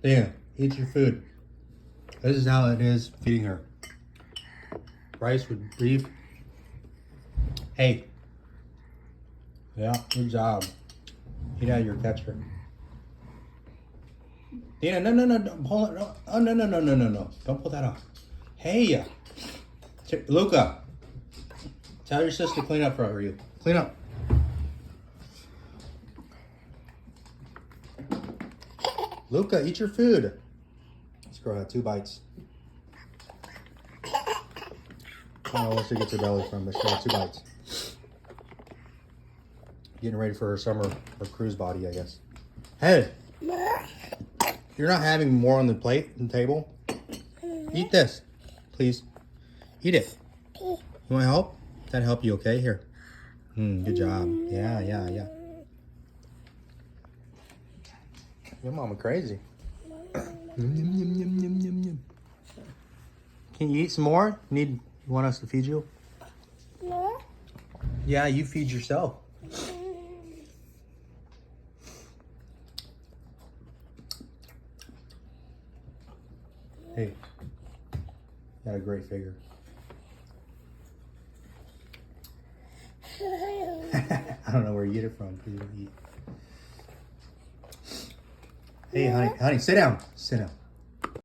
Yeah, eat your food. This is how it is feeding her. Rice with beef. Hey. Yeah, good job. Eat out of your ketchup. Dana, no, don't pull it. No. Oh, no. Don't pull that off. Hey, Luca, tell your sister to clean up for you. Clean up. Luca, eat your food. This girl had 2 bites. I don't know where she gets her belly from, but she had 2 bites. Getting ready for her summer or cruise body, I guess. Hey, you're not having more on the plate and table. Eat this, please. Eat it. You want help? Does that help you? Okay, here. Good job. Yeah. Your mama crazy. Yum. Can you eat some more? You want us to feed you? No. Yeah, you feed yourself. Hey, you got a great figure. I don't know where you get it from. Please don't eat. Hey, honey, sit down. Sit down.